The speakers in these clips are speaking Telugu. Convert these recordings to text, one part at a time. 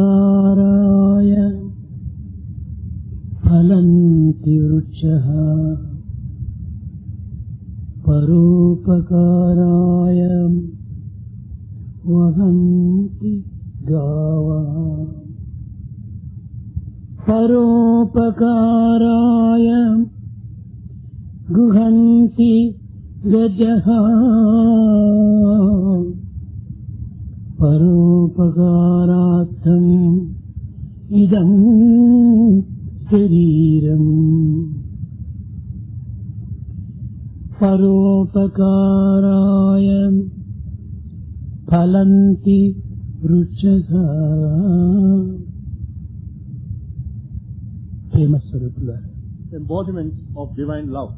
పరోపకారాయ ఫలంతి వృక్షః పరోపకారాయ వహంతి గావః పరోపకారాయ గుహంతి గజః పరోపకారార్థం ఇదం శరీరం పరోపకారాయ ఫలంతి వృక్షః. ప్రేమ స్వరూపులారా, embodiments of divine love.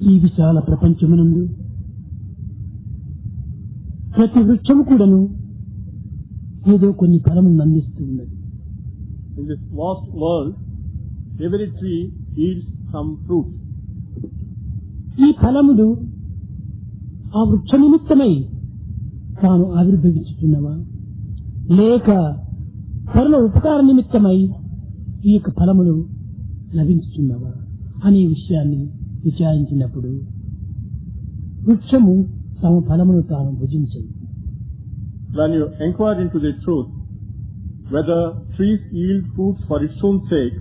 ఈ విశాల ప్రపంచమునందు ప్రతి వృక్షము కూడాను ఏదో కొన్ని ఫలములను అందిస్తూ ఉన్నది. In this vast world, every tree yields some fruit. ఈ ఫలములు ఆ వృక్ష నిమిత్తమై తాను ఆవిర్భవించుతున్నవా లేక పరుల ఉపకార నిమిత్తమై ఈ యొక్క ఫలములు లభించుతున్నవా అనే విషయాన్ని విచారించినప్పుడు వృక్షము తమ ఫలమును తాను భుజించదు. When you inquire into the truth, whether trees yield fruits for its own sake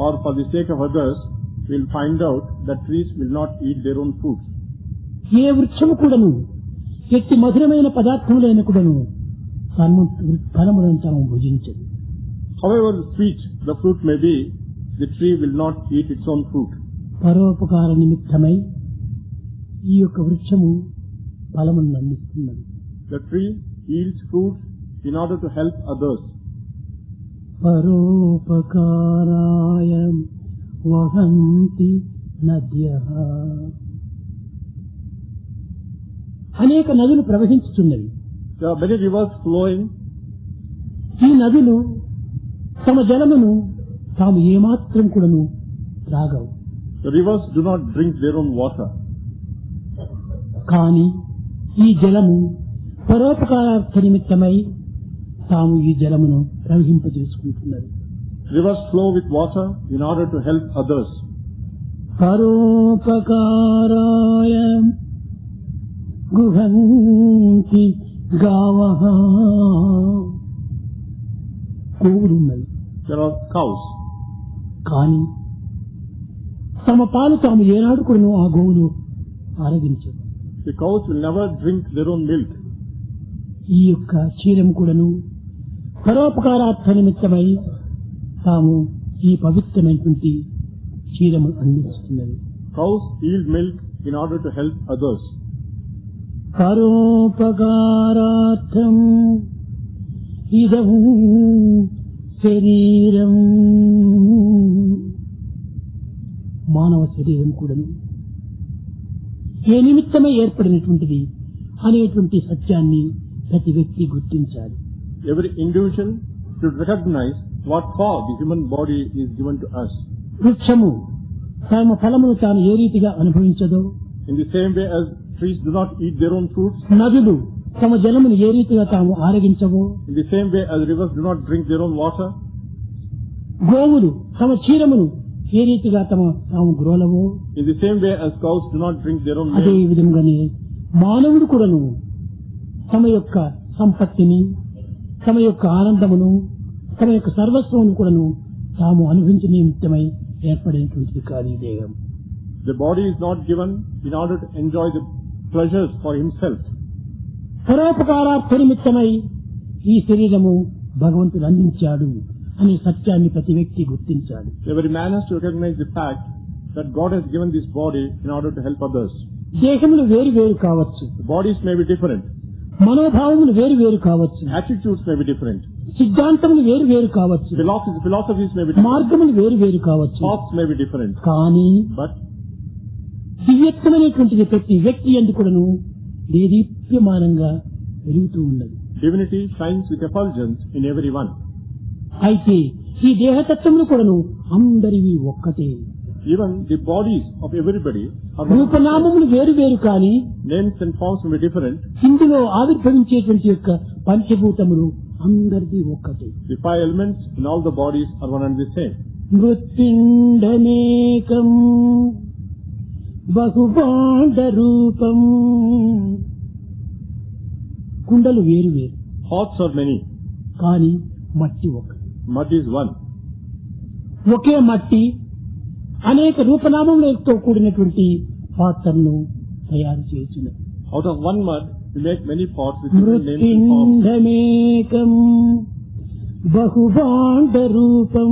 or for the sake of others, you will find out that trees will not eat their own fruits. ఏ వృక్షము కూడాను ఎట్టి మధురమైన పదార్థములైన కూడాను ఫలములను తాము భుజించదు. However sweet the fruit may be, the tree will not eat its own fruit. పరోపకార నిమిత్తమై ఈ యొక్క వృక్షము ఫలములను అందిస్తున్నది. The tree yields fruits in order to help others. పరోపకారాయ వహంతి నద్యః. అనేక నదులు ప్రవహించుతున్నవి. There are many rivers flowing. ఈ నదులు తమ జలమును తాము ఏమాత్రం కూడాను త్రాగవు. The rivers do not drink their own water. కానీ ఈ జలము పరోపకారార్థ నిమిత్తమై తాము ఈ జలమును ప్రవహింపజేసుకుంటున్నది. Rivers flow with water in order to help others. పరోపకారాయ గుహంతి గావః. గోవులున్నవి. There are cows. కానీ తమ పాలు తాము ఏనాడు కూడాను ఆ గోవులు ఆరగించవు. The cows will never drink their own milk. ఈ యొక్క క్షీరం కూడాను పరోపకారార్థ నిమిత్తమై తాము ఈ పవిత్రమైనటువంటి క్షీరము అందిస్తున్నది. Cows yield milk in order to help others. పరోపకారార్థం ఇదం శరీరం. మానవ శరీరం కూడాను ఏ నిమిత్తమై ఏర్పడినటువంటిది అనేటువంటి సత్యాన్ని ప్రతి వ్యక్తి గుర్తించాలి. Every individual should recognize what for the human body is given to us. వృక్షము తమ ఫలమును తాను ఏ రీతిగా అనుభవించదో, In the same way as trees do not eat their own fruits, నదులు తమ జలమును ఏ రీతిగా తాము ఆరగించవో, in the same way as rivers do not drink their own water, గోవులు తమ క్షీరమును ఏ రీతిగా తాము గ్రోలవో, in the same way as cows do not drink their own అదే milk, విధంగానే మానవుడు కూడాను తమ యొక్క సంపత్తిని, తమ యొక్క ఆనందమును, తమ యొక్క సర్వస్వమును కూడాను తాము అనుభవించే నిమిత్తమై ఏర్పడినటువంటి కాదు ఈ దేహం. the body is not given in order to enjoy the pleasures for himself. పరోపకారార్థ నిమిత్తమై ఈ శరీరము భగవంతుడు అందించాడు అనే సత్యాన్ని ప్రతి వ్యక్తి గుర్తించాలి. Every man has to recognize the fact that God has given this body in order to help others. దేహములు వేరు వేరు కావచ్చు, The bodies may be different, మనోభావములు వేరు వేరు కావచ్చు, attitudes may be different, సిద్ధాంతములు వేరు వేరు కావచ్చు, philosophies may be different, మార్గములు వేరు వేరు కావచ్చు. thoughts may be different, కానీ but దివ్యత్వమైనటువంటిది ప్రతి వ్యక్తి యందు కూడాను దేదీప్యమానంగా వెలుగుతూ ఉన్నది. divinity shines with effulgence in everyone. అయితే ఈ దేహతత్వములు కూడాను అందరివి ఒక్కటే. Even the bodies of everybody are రూపనామములు వేరు వేరు కానీ names and forms may be different. ఇందులో ఆవిర్భవించేటువంటి యొక్క పంచభూతములు అందరిది ఒక్కటే. The 5 elements in all the bodies are one and the same. మృత్పిండమేకం బహుభాండ రూపం. కుండలు వేరు వేరు, Pots are many. కానీ మట్టి ఒకటి. Mud is one. ఒకే మట్టి అనేక రూపనామములతో కూడినటువంటి పాత్రను తయారు చేసినది. Out of one mud, we make many pots with different names and forms. మృత్పిండమేకం బహుభాండ రూపం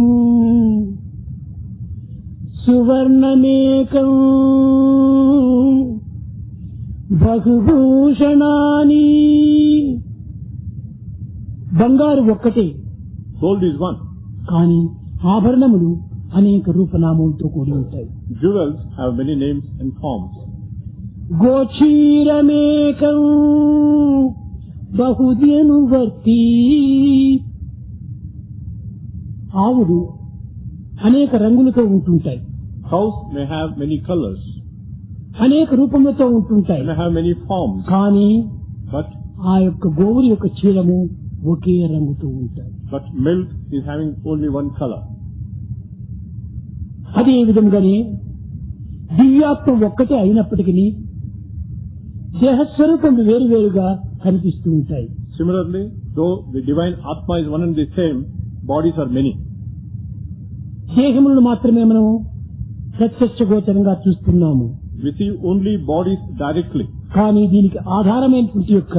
సువర్ణమేకం బహుభూషణాని. బంగారు ఒక్కటే, Gold is one. కానీ ఆభరణములు అనేక రూపనామములతో కూడి ఉంటాయి. Jewels have many names and forms. గోచీరమేకం బహుధనువర్తి. ఆవులు అనేక రంగులతో ఉంటుంటాయి, Cows may have many colors. అనేక రూపములతో ఉంటుంటాయి, They may have many forms. కానీ But ఆ యొక్క గోవుల యొక్క చీరము ఒకే రంగుతో ఉంటాయి. milk is having only one color. అదే విధంగానే దివ్యాత్మ ఒక్కటే అయినప్పటికీ దేహస్వరూపములు వేరు వేరుగా కనిపిస్తూ ఉంటాయి. Similarly, though the divine Atma is one and the same, bodies are many. దేహములను మాత్రమే మనం ప్రత్యక్ష గోచరంగా చూస్తున్నాము, We see only bodies directly. కానీ దీనికి ఆధారమైనటువంటి యొక్క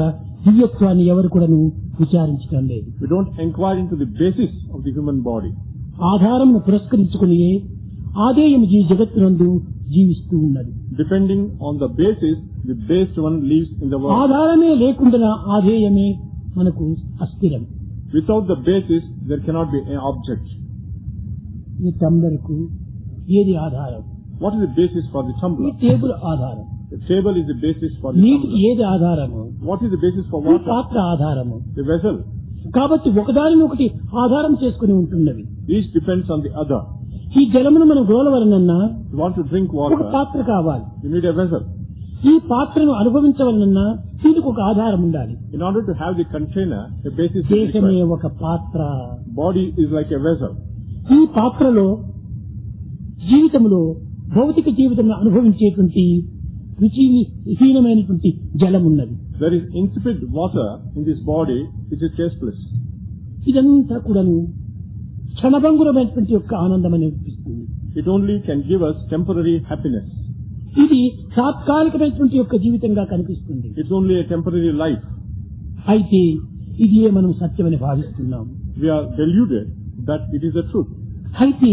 దివ్యత్వాన్ని ఎవరు కూడాను విచారించడం లేదు. We don't inquire into the basis of the human body. ఆధారమును పురస్కరించుకుని ఆదేయము ఈ జగత్తునందు జీవిస్తూ ఉన్నది. Depending on the basis, the based one lives in the world. ఆధారమే లేకుండా ఆదేయమే మనకు అస్థిరం. Without the basis, there cannot be an object. ఈ టంబ్లర్కు ఏది ఆధారం? What is the basis for the ఈ tumbler? టేబుల్ ఆధారం. The table is the basis for the నీటికి tumbler. ఏది ఆధారము? What is the basis for ఈ water? పాత్ర ఆధారము. The vessel. కాబట్టి ఒకదానిని ఒకటి ఆధారం చేసుకుని ఉంటున్నవి. Each depends on the other. ఈ జలమును మనం గోలవలనన్నా You want to drink ఒక water, పాత్ర కావాలి. you need a vessel. ఈ పాత్రను అనుభవించవలనన్నా దీనికి ఒక ఆధారం ఉండాలి. In order to have the container, a basis is దేశమే required. ఒక పాత్ర. Body is like a vessel. ఈ పాత్రలో జీవితంలో భౌతిక జీవితం అనుభవించేటువంటి రుచిహీనమైనటువంటి జలం ఉన్నది. There is insipid water in this body which is tasteless. ఇదంతా కూడాను క్షణభంగురమైనటువంటి యొక్క ఆనందం అనిపిస్తుంది. It only can give us temporary happiness. ఇది తాత్కాలికమైనటువంటి యొక్క జీవితంగా కనిపిస్తుంది. It's only a temporary life. అయితే ఇది మనం సత్యమని భావిస్తున్నాం. We are deluded that it is the truth. అయితే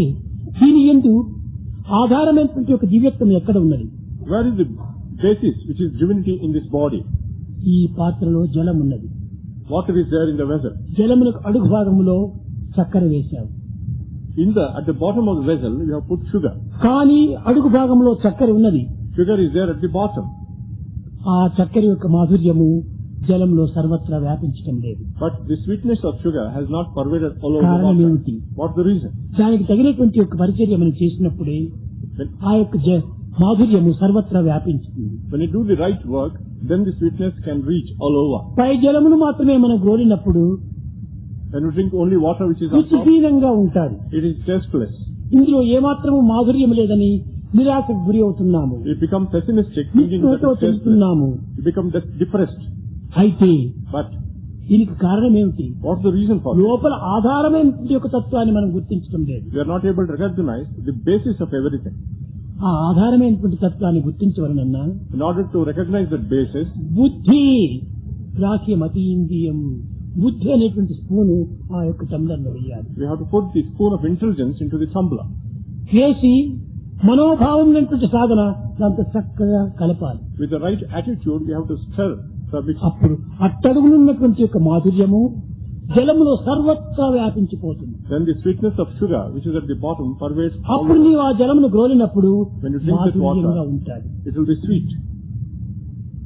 దీని యందు ఆధారమైనటువంటి ఒక దివ్యత్వం ఎక్కడ ఉన్నది? Where is the basis which is divinity in this body? ఈ పాత్రలో జలం ఉన్నది. Water is there in the vessel. జలమునకు అడుగు భాగంలో చక్కెర వేశావు. At the bottom of the vessel, you have put sugar. కానీ అడుగు భాగంలో చక్కెర ఉన్నది. Sugar is there at the bottom. ఆ చక్కెర యొక్క మాధుర్యము జలంలో సర్వత్రా వ్యాపించడం లేదు. But the sweetness of sugar has not pervaded all over the కారణం water. ఏమిటి? What's the reason? దానికి తగినటువంటి యొక్క పరిచర్య మనం చేసినప్పుడే When, ఆ యొక్క మాధుర్యము సర్వత్రా వ్యాపించుతుంది. when you do the right work, then the sweetness can reach all over. పై జలమును మాత్రమే మనం గ్రోలినప్పుడు When you drink only water which is on top, రుచిహీనంగా ఉంటాడు. it is tasteless. ఇందులో ఏమాత్రము మాధుర్యం లేదని నిరాశకు గురి అవుతున్నాము. You become pessimistic, thinking that నిస్పృహతో it's tasteless. చెందుతున్నాము. You become depressed. అయితే But దీనికి కారణం ఏమిటి? what's the reason for this? లోపల ఆధారమైన యొక్క తత్వాన్ని మనం గుర్తించడం లేదు. We are not able to recognize the basis of everything. ఆ ఆధారమైనటువంటి తత్వాన్ని గుర్తించవలనన్నా In order to recognize that basis, బుద్ధి గ్రాహ్యమతీంద్రియం, బుద్ధి అనేటువంటి స్పూను ఆ యొక్క టంబ్లర్లో వేయాలి. we have to put the spoon of intelligence into the tumbler. వేసి మనోభావం అనేటువంటి సాధన దాంతో చక్కగా కలపాలి. With the right attitude, we have to stir the mix. అప్పుడు అట్టడుగునున్నటువంటి యొక్క మాధుర్యము జలములో సర్వత్రా వ్యాపించిపోతుంది. Then the sweetness of sugar, which is at the bottom, pervades all అప్పుడు over. నీవు ఆ జలమును గ్రోలినప్పుడు When you drink that మాధుర్యంగా water, ఉంటాడు. it will be sweet.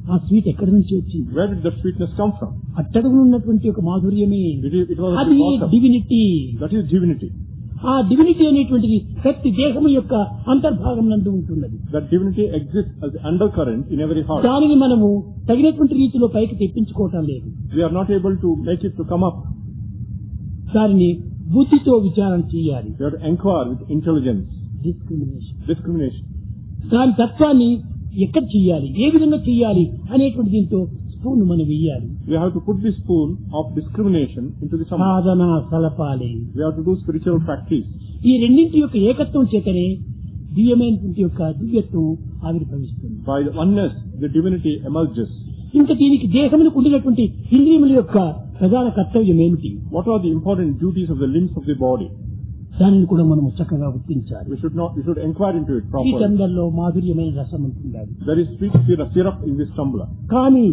ఆ స్వీట్ ఎక్కడి నుంచి వచ్చింది? Where did that sweetness come from? అట్టడుగునున్నటువంటి ఒక మాధుర్యమే It was at అది the bottom. Divinity. That is divinity. ఆ డివినిటీ అనేటువంటిది ప్రతి దేహము యొక్క అంతర్భాగం నందు ఉంటున్నది. That divinity exists as undercurrent in every heart. దానిని మనము తగినటువంటి రీతిలో పైకి తెప్పించుకోవటం లేదు. We are not able to make it to come up. దానిని బుద్ధితో విచారణ చేయాలి. We have to inquire with intelligence. Discrimination. దాని తత్వాన్ని ఎక్కడ చేయాలి, ఏ విధంగా చేయాలి అనేటువంటి దీంతో స్పూన్ మనం వేయాలి. We have to put the spoon of discrimination into the samosa. Sadhana సలపాలి. We have to do spiritual practice. ఈ రెండింటి యొక్క ఏకత్వం చేతనే దివ్యమైనటువంటి యొక్క దివ్యత్వం ఆవిర్భవిస్తుంది. By the oneness, the divinity emerges. ఇంకా దీనికి దేహములకు ఉండినటువంటి ఇంద్రియముల యొక్క ప్రధాన కర్తవ్యం ఏమిటి? What are the important duties of the limbs of the body? దానిని కూడా మనం చక్కగా గుర్తించాలి. We should inquire into it ఈ properly. టంబ్లర్లో మాధుర్యమైన రసం ఉంటుంది. There is sweet syrup in this tumbler. కానీ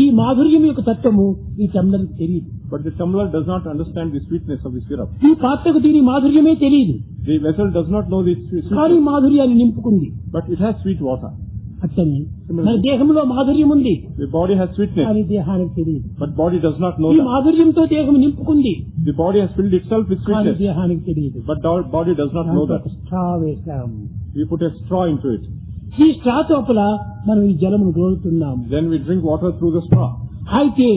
ఈ మాధుర్యం యొక్క తత్వము ఈ టంబ్లర్ తెలియదు. But the tumbler does not understand the sweetness of the syrup. ఈ పాత్రకు దీని మాధుర్యమే తెలియదు. The vessel does not know the కానీ sweetness. మాధుర్యాన్ని నింపుకుంది. But it has sweet water. అట్టని మన దేహంలో మాధుర్యం ఉంది. The body has sweetness. కానీ దేహానికి తెలియదు. But body does not know ఈ that. మాధుర్యంతో దేహం నింపుకుంది. The body has filled itself with కానీ sweetness. దేహానికి తెలియదు. But our body does not know that. Straw వేశాము. We put a straw into it. ఈ స్ట్రా లోపల మనం ఈ జలమును గ్రోలుతున్నాము. Then we drink water through the straw. అయితే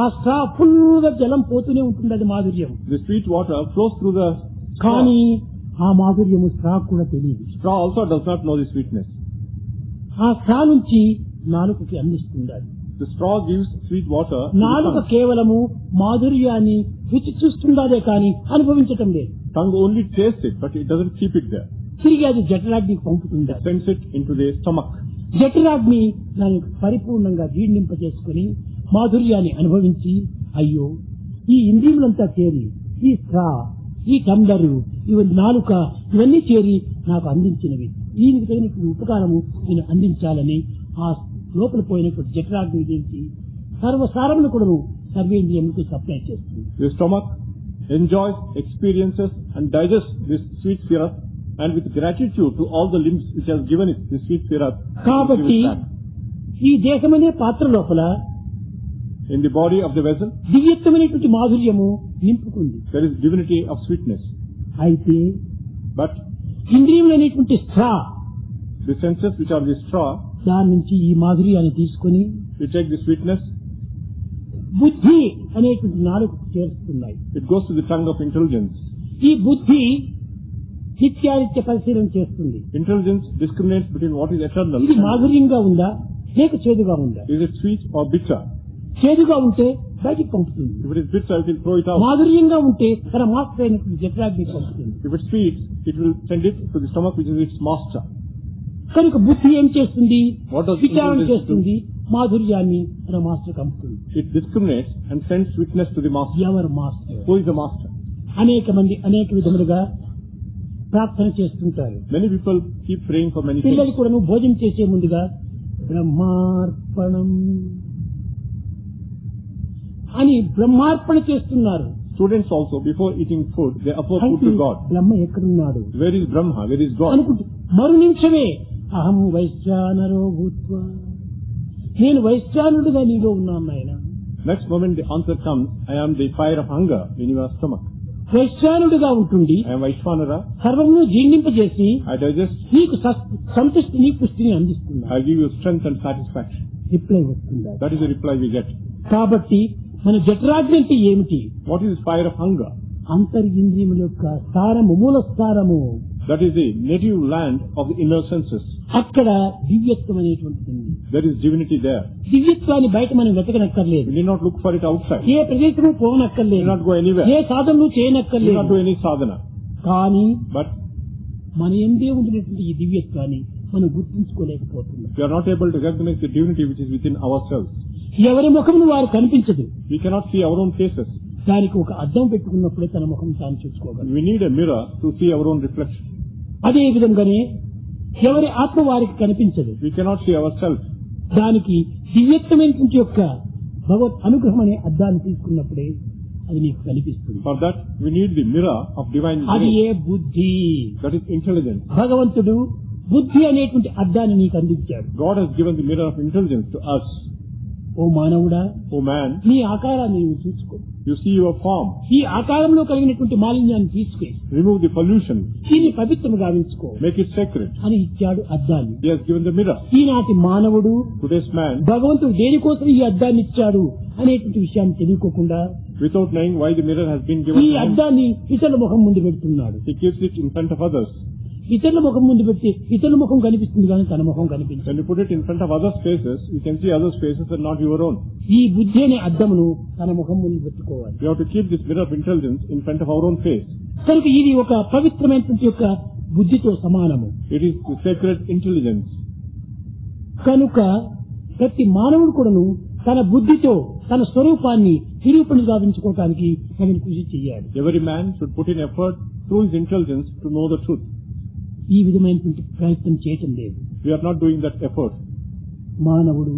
ఆ స్ట్రా ఫుల్ గా జలం పోతూనే ఉంటుంది. అది మాధుర్యం. The sweet water flows through the straw. కానీ ఆ మాధుర్యము స్ట్రా కూడా తెలియదు. Straw also does not know the sweetness. ఆ స్ట్రా నుంచి నాలుకకి అందిస్తుంది. The straw gives sweet water to the నాలుక tongue. కేవలము మాధుర్యాన్ని రుచి చూస్తుందాదే కానీ అనుభవించటం లేదు. Tongue only tastes it, but it doesn't keep it there. తిరిగి అది జఠరాగ్నికి పంపుతుంది. Sends it into the stomach. జఠరాగ్ని దానికి పరిపూర్ణంగా జీర్ణింపజేసుకుని మాధుర్యాన్ని అనుభవించి అయ్యో ఈ ఇంద్రియములంతా చేరి ఈ స్ట్రా, ఈ టంబ్లరు, ఇవన్నీ నాలుక ఇవన్నీ చేరి నాకు అందించినవి, దీనికి తగినటువంటి ఉపకారము నేను అందించాలని ఆ లోపల పోయినటువంటి జఠరాగ్ని గురించి సర్వసారమును కూడా సర్వేంద్రియములకు సప్లై చేస్తుంది. The stomach enjoys, experiences and digests this sweet syrup, and with gratitude to all the limbs which has given it this sweet syrup, కాబట్టి it gives back. ఈ దేశమనే పాత్ర లోపల In the body of the vessel, దివ్యత్వమైనటువంటి మాధుర్యము నింపుకుంది. there is divinity of sweetness. అయితే But ఇంద్రియములైనటువంటి straw, the senses which are the straw, దాని నుంచి ఈ మాధుర్యాన్ని తీసుకొని we take the sweetness, బుద్ధి అనేటువంటి నాలుగు చేరుస్తున్నాయి. it goes to the tongue of intelligence. ఈ బుద్ధి నిత్యానిత్య పరిశీలన చేస్తుంది. Intelligence discriminates between what is eternal. ఇది మాధుర్యంగా ఉందా లేక చేదుగా ఉందా? Is it sweet or bitter? చేదుగా ఉంటే బయటికి పంపుతుంది. If it is bitter, it will throw it out. మాధుర్యంగా ఉంటే తన మాస్టర్ అయినటువంటి జఠరాగ్నికి పంపుతుంది. If it's sweet, it will send it to the stomach, which is its master. కనుక బుద్ధి ఏం చేస్తుంది? What does విచారణ intelligence చేస్తుంది, మాధుర్యాన్ని తన మాస్టర్ పంపుతుంది. It discriminates and sends sweetness to the master. ఎవరు master? Who is the master? అనేక మంది అనేక విధములుగా ప్రార్థన చేస్తుంటారు. Many people keep praying for many పిల్లలు things. కూడా భోజనం చేసే ముందుగా బ్రహ్మార్పణం అని బ్రహ్మార్పణ చేస్తున్నారు. Students also, before eating food, they offer food అయితే to God. బ్రహ్మ ఎక్కడున్నాడు Where is Brahma? Where is God? అనుకుంటూ మరు నిమిషమే అహం వైశ్వానరో భూత్వా, నేను వైశ్వానుడిగా నీలో ఉన్నాను నాయన. Next moment the answer comes, I am the fire of hunger in your stomach. వైశ్వానుడిగా ఉంటుంది I am Vaishvanara. సర్వమును జీర్ణింపజేసి I digest. నీకు సంతృష్టిని పుష్టిని అందిస్తున్నా. I give you strength and satisfaction. Reply వస్తుందా? That is the reply we get. కాబట్టి మన జఠరాగ్ని అంటే ఏమిటి? What is fire of hunger? అంతరింద్రియముల యొక్క స్థానము, మూల స్థానము. That is the native land of the inner senses. అక్కడ దివ్యత్వం అనేటువంటిది ఉంది. There is divinity there. దివ్యత్వాన్ని బయట మనం వెతకనక్కర్లేదు. We need not look for it outside. ఏ ప్రదేశము We పోనక్కర్లేదు. need not go anywhere. ఏ సాధనలు We need చేయనక్కర్లేదు. not do any sadhana. కానీ But మన ఎందే ఉండినటువంటి ఈ దివ్యత్వాన్ని మనం గుర్తించుకోలేకపోతున్నాం. we are not able to recognize the divinity which is within ourselves. ఎవరి ముఖమును వారు కనిపించదు. We cannot see our own faces. దానికి ఒక అద్దం పెట్టుకున్నప్పుడే తన ముఖం తాను చూసుకోగలరు. We need a mirror to see our own reflection. అదే విధంగానే ఎవరి ఆత్మ వారికి కనిపించదు. We cannot see ourselves. దానికి దివ్యత్వమైనటువంటి యొక్క భగవత్ అనుగ్రహం అనే అద్దాన్ని తీసుకున్నప్పుడే అది నీకు కనిపిస్తుంది. For that, we need the mirror of divine అది grace. ఏ బుద్ధి. That is intelligence. భగవంతుడు బుద్ధి అనేటువంటి అద్దాన్ని నీకు అందించాడు. God has given the mirror of intelligence to us. ఓ మానవుడా, O man, నీ ఆకారాన్ని నీవు చూసుకో. you see your form. ఈ ఆకారంలో కలిగినటువంటి మాలిన్యాన్ని తీసుకుని Remove the pollution. దీన్ని పవిత్రము గావించుకో Make it sacred. అని ఇచ్చాడు అద్దాన్ని. He has given the mirror. ఈనాటి మానవుడు Today's man, భగవంతుడు దేనికోసం ఈ అద్దాన్ని ఇచ్చాడు అనేటువంటి విషయాన్ని తెలియకోకుండా without knowing why the mirror has been given ఈ to him, అద్దాన్ని ఇతరుల ముఖం ముందు పెడుతున్నాడు. he keeps it in front of others. ఇతరుల ముఖం ముందు పెట్టి ఇతరుల ముఖం కనిపిస్తుంది కానీ తన ముఖం కనిపించదు. When you put it in front of others' faces, you can see others' faces and not your own. ఈ బుద్ధి అనే అద్దమును తన ముఖం ముందు పెట్టుకోవాలి. We have to keep this mirror of intelligence in front of our own face. కనుక ఇది ఒక పవిత్రమైనటువంటి యొక్క బుద్ధితో సమానము. It is the sacred intelligence. కనుక ప్రతి మానవుడు కూడాను తన బుద్ధితో తన స్వరూపాన్ని నిరూపణ గావించుకోవటానికి తగిన కృషి చేయాలి. Every man should put in effort through his intelligence to know the truth. ఈ విధమైనటువంటి ప్రయత్నం చేయటం లేదు. We are not doing that effort. మానవుడు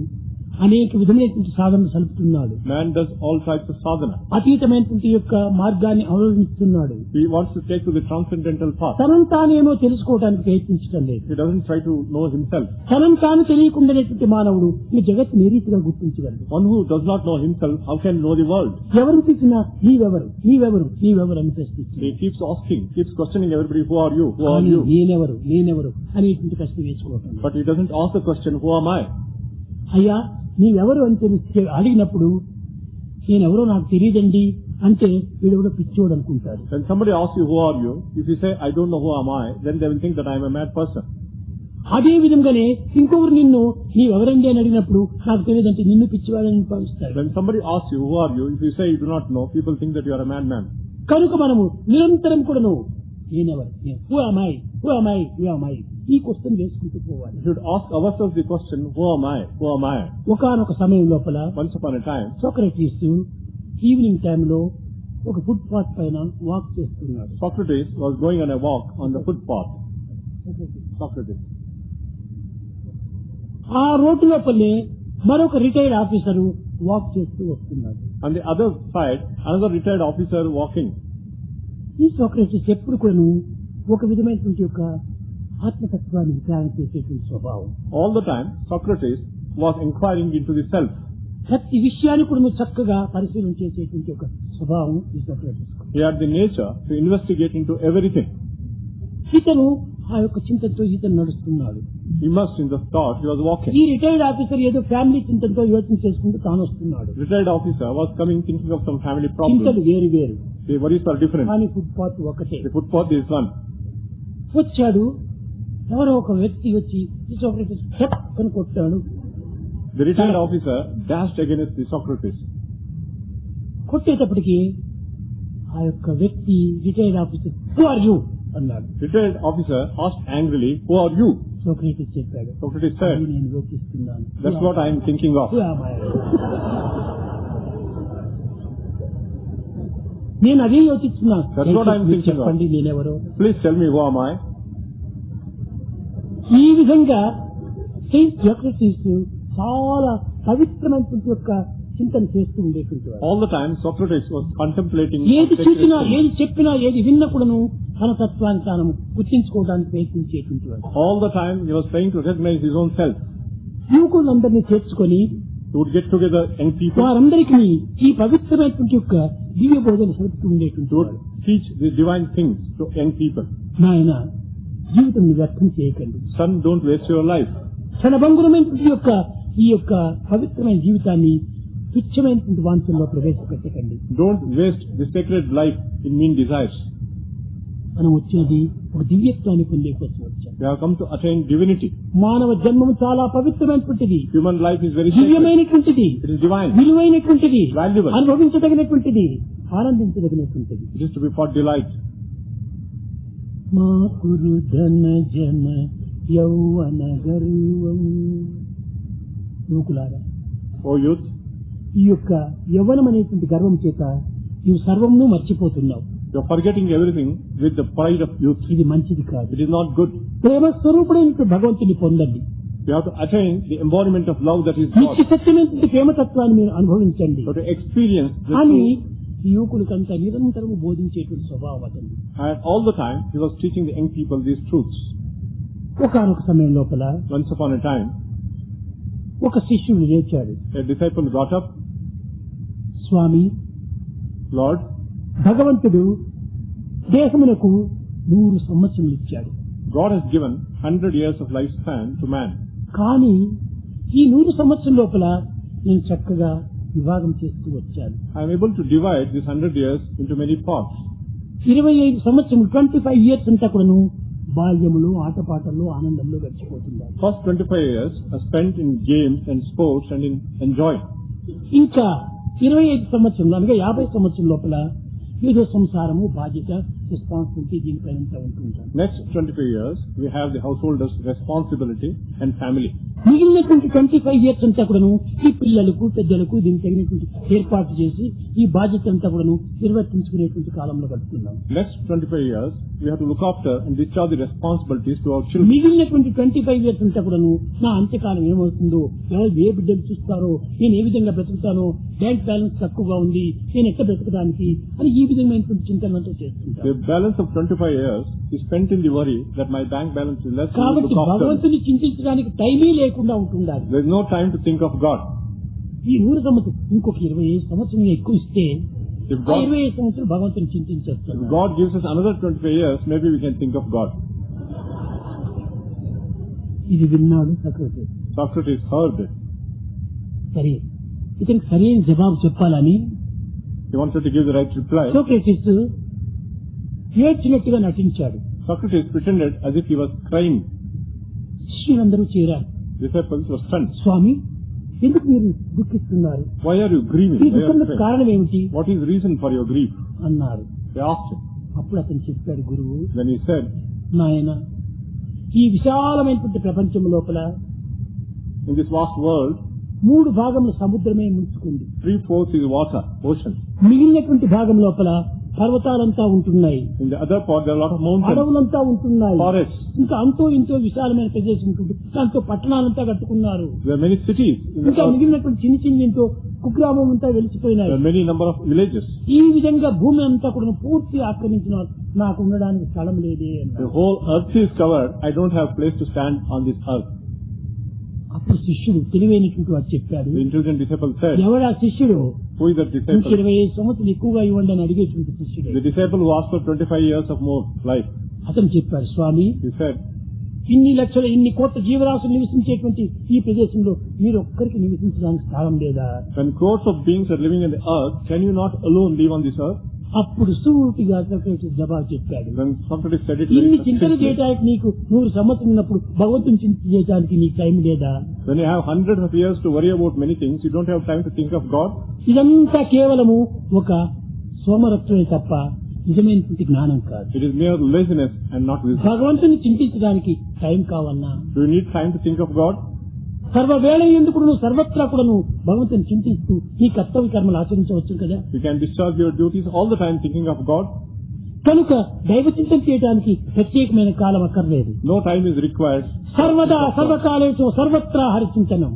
అనేక విధమైనటువంటి సాధనలు సలుపుతున్నాడు. Man does all types of sadhana. అతీతమైనటువంటి యొక్క మార్గాన్ని అవలంబిస్తున్నాడు. He wants to take to the transcendental path. తనను తానేమో తెలుసుకోవడానికి ప్రయత్నించడం లేదు. He doesn't try to know himself. తనను తాను తెలియకుండానేటువంటి మానవుడు ఈ జగత్తు ఏ రీతిగా గుర్తించగలడు. One who does not know himself, how can know the world? ఎవరు పిలిచినా నీవెవరు నీవెవరు నీవెవరు అని ప్రశ్నిస్తుంది. He keeps asking, keeps questioning everybody, who are you? Who are కానీ you? నేనెవరు నేనెవరు అనేటువంటి ప్రశ్న వేసుకోవటం. But he doesn't ask the question, who am I? అయ్యా నీవెవరు అని అడిగినప్పుడు నేనెవరో నాకు తెలియదండి అంటే వీడెవరో పిచ్చోడు అనుకుంటారు. When somebody asks you, who are you? If you say, I don't know who am I, then they will think that I am a mad person. అదే విధంగానే ఇంకొకరు నిన్ను నీవెవరండి అని అడిగినప్పుడు నాకు తెలియదంటే నిన్ను పిచ్చివాడని భావిస్తారు. When somebody asks you, who are you? If you say you do not know, people think that you are a madman. కనుక మనము నిరంతరం కూడాను నేనెవరు హూ ఈ క్వశ్చన్ వేసుకుంటూ పోవాలి. We should ask ourselves the question, who am I? Who am I? ఒకానొక సమయం లోపల Once upon a time, Socrates evening టైంలో ఒక ఫుట్ పాత్ పైన వాక్ చేస్తున్నాడు. Socrates was going on a walk on the footpath. Socrates. ఆ రోడ్డు లోపలే మరొక రిటైర్డ్ ఆఫీసరు వాక్ చేస్తూ వస్తున్నాడు. On the other side, another retired officer walking. ఈ సోక్రటీస్ ఎప్పుడు కూడా ఒక విధమైనటువంటి యొక్క ఆత్మతత్వాన్ని విచారణ చేసేటువంటి స్వభావం. All the time, Socrates was inquiring into the self. ప్రతి విషయాన్ని కూడా చక్కగా పరిశీలన చేసేటువంటి ఒక స్వభావం ఈ Socrates. He had the nature to investigate into everything. ఇతను ఆ యొక్క చింతనతో ఇతను నడుస్తున్నాడు. Immersed in the thought, he was walking. ఈ రిటైర్డ్ ఆఫీసర్ ఏదో ఫ్యామిలీ చింతనతో యోచన చేసుకుంటూ తాను వస్తున్నాడు. Retired officer was coming thinking of some family problems. చింతలు వేరు వేరు, The worries are different. కానీ ఫుట్పాత్ ఒకటే. The footpath is one. వచ్చాడు, ఎవరో ఒక వ్యక్తి వచ్చి ఈ సోక్రటీస్ అని కొట్టాడు. The retired officer dashed against the Socrates. కొట్టేటప్పటికి ఆ యొక్క వ్యక్తి retired officer who are you అన్నాడు. Retired officer asked angrily, who are you? Socrates చెప్పాడు, Socrates said, "అది నేను యోచిస్తున్నాను. that's what I am thinking of. నేను అదే యోచిస్తున్నాను. That's what I am thinking of. చెప్పండి నేనెవరో. Please tell me, who am I? ఈ విధంగా సోక్రటీస్ చాలా పవిత్రమైనటువంటి యొక్క చింతన చేస్తూ ఉండేటువంటి వాడు. All the time, Socrates was contemplating. ఏది చూసినా ఏది చెప్పినా ఏది విన్నప్పుడును తన తత్వాన్ని తాను గుర్తించుకోవడానికి ప్రయత్నించేటువంటి వాడు. All the time, he was trying to recognize his own self. యువకులందరినీ చేర్చుకొని He would get together young people. వారందరికీ ఈ పవిత్రమైనటువంటి యొక్క దివ్య బోధన సలుపుతూ ఉండేటువంటి He would వాడు. teach the divine things to young people. నాయన జీవితం వ్యర్థం చేయకండి. Son, don't waste your life. క్షణభంగురమైనటువంటి యొక్క ఈ యొక్క పవిత్రమైన జీవితాన్ని తుచ్చమైనటువంటి వాంఛల్లో ప్రవేశపెట్టకండి. Don't waste the sacred life in mean desires. మనం వచ్చేది ఒక దివ్యత్వాన్ని పొందే కోసం వచ్చాం. We have come to attain divinity. మానవ జన్మం చాలా పవిత్రమైనటువంటిది, Human life is very sacred. దివ్యమైనటువంటిది, It is divine. విలువైనటువంటిది, Valuable. అనుభవించదగినటువంటిది, ఆనందించదగినటువంటిది. It is to be for delight. మా కురు ధన జన యౌవన గర్వం. యువకులారా, O youth, ఈ యొక్క యవ్వనం అనేటువంటి గర్వం చేత నీవు సర్వమును మర్చిపోతున్నావు. you are forgetting everything with the pride of youth. ఇది మంచిది కాదు. It is not good. ప్రేమ స్వరూపుడైనటువంటి భగవంతుని పొందండి. You have to attain the embodiment of love that is God. నిత్య సత్యమైనటువంటి ప్రేమతత్వాన్ని మీరు అనుభవించండి You have to experience the అని truth. ఈ యువకులకంతా నిరంతరము బోధించేటువంటి స్వభావం అతన్ని. And all the time, he was teaching the young people these truths. ఒకనొక సమయం లోపల Once upon a time, ఒక శిష్యుడు లేచాడు. A disciple got up. Swamy, Lord, భగవంతుడు దేహమునకు 100 సంవత్సరములు ఇచ్చాడు. God has given 100 years of lifespan to man. కానీ ఈ 100 సంవత్సరం లోపల నేను చక్కగా విభాగం చేస్తూ వచ్చాను. I am able to divide this 100 years into many parts. 25 సంవత్సరములు 25 ఇయర్స్ అంతా కూడాను బాల్యములు, ఆటపాటల్లో, ఆనందంలో గడిచిపోతున్నారు. First 25 years are spent in games and sports and in enjoying. ఇంకా 25 సంవత్సరంలో అనగా 50 సంవత్సరం లోపల ఏదో సంసారము, బాధ్యత, రెస్పాన్సిబిలిటీ దీనిపైన ఉంటుంటాం. Next 25 years, we have the householder's responsibility and family. మిగిలినటువంటి 25 ఇయర్స్ అంతా కూడాను ఈ పిల్లలకు, పెద్దలకు దీనికి తగినటువంటి ఏర్పాటు చేసి ఈ బాధ్యత అంతా కూడాను నిర్వర్తించుకునేటువంటి కాలంలో గడుపుతున్నాం. Next 25 years, we have to look after and discharge the responsibilities to our children. మిగిలినటువంటి 25 ఇయర్స్ అంతా కూడాను నా అంత్యకాలం ఏమవుతుందో, ఎవరు ఏ బిడ్డలు చూస్తారో, నేను ఏ విధంగా బ్రతుకుతానో, బ్యాంక్ బ్యాలెన్స్ తక్కువగా ఉంది, నేను ఎక్కడ బ్రతకడానికి అని ఈ విధమైనటువంటి చింతన అంతా చేస్తుంటాను. The balance of 25 years is spent in the worry that my bank balance is less. కాబట్టి భగవంతుని చింతించడానికి టైమే లేకుండా ఉంటుండాలి. There is no time to think of God. ఈ 100 సంవత్సరం ఇంకొక 25 సంవత్సరం ఎక్కువ ఇస్తే If God, 25 సంవత్సరం భగవంతుని చింతించేస్తాను. if God gives us another 25 years, maybe we can think of God. ఇది విన్నాడు సక్రటరీ. Socrates heard it. సరే, ఇతనికి సరైన జవాబు చెప్పాలని He wanted to give the right reply. Socrates ఏడ్చినట్టుగా నటించాడు. Socrates pretended as if he was crying. శిష్యులందరూ చేరారు. Disciples were stunned. స్వామి, ఎందుకు మీరు దుఃఖిస్తున్నారు? Why are you grieving? ఈ Why are you దుఃఖంలో crying? కారణం ఏమిటి What is the reason for your grief? అన్నారు. They asked him. అప్పుడు అతను చెప్పాడు, గురువు, Then he said, నాయన, ఈ విశాలమైనటువంటి ప్రపంచం లోపల in this vast world, 3 భాగములు సముద్రమే ముంచుకుంది. 3/4 is water, ocean. మిగిలినటువంటి భాగం లోపల పర్వతాలంతా ఉంటున్నాయి, In the other part, there are a lot of mountains, అడవులంతా ఉంటున్నాయి, forests. ఇంకా అంతో ఇంతో విశాలమైన ప్రదేశం ఉంటుంది, దాంతో పట్టణాలంతా కట్టుకున్నారు, There are many cities. In the ఇంకా earth. మిగిలినటువంటి చిన్న ఎంతో కుగ్రామం అంతా వెలిసిపోయినాయి. There are many number of villages. ఈ విధంగా భూమి అంతా కూడా పూర్తి ఆక్రమించిన నాకు ఉండడానికి స్థలం లేదే The అన్నారు. whole earth is covered. I don't have place to stand on this earth. అప్పుడు శిష్యుడు తెలివైనటువంటి వాడు చెప్పాడు, The intelligent disciple said, ఎవడా శిష్యుడు? who is that ఇంక disciple? 25 సంవత్సరం ఎక్కువగా ఇవ్వండి అని అడిగేటువంటి శిష్యుడు. The disciple who asked for 25 years of more life. అతను చెప్పాడు, స్వామి, He said, ఇన్ని కోట్ల జీవరాశులు నివసించేటువంటి ఈ ప్రదేశంలో మీరు ఒక్కరికి నివసించడానికి స్థానం లేదా? when crores of beings are living on the earth, can you not alone live on this earth? అప్పుడు సూటిగా సోక్రటీస్ జవాబు చెప్పాడు, Then Socrates said it ఇన్ని very చింతన succinctly. చేయడానికి నీకు 100 సంవత్సరం ఉన్నప్పుడు భగవంతుని చింత చేయడానికి నీకు టైం లేదా? When you have hundreds of years to worry about many things, you don't have time to think of God. ఇదంతా కేవలము ఒక సోమరత్వమే తప్ప నిజమైనటువంటి జ్ఞానం కాదు. It is mere laziness and not wisdom. భగవంతుని చింతించడానికి టైం కావన్నా, Do you need time to think of God? సర్వవేళ ఎందుకు నువ్వు సర్వత్రా కూడా నువ్వు భగవంతుని చింతిస్తూ నీ కర్తవ్య కర్మలు ఆచరించవచ్చు కదా. You can discharge your duties all the time thinking of God. కనుక దైవ చింతన చేయడానికి ప్రత్యేకమైన కాలం అక్కర్లేదు. No time is required. సర్వదా సర్వకాలేషు సర్వత్రా హరిచింతనం.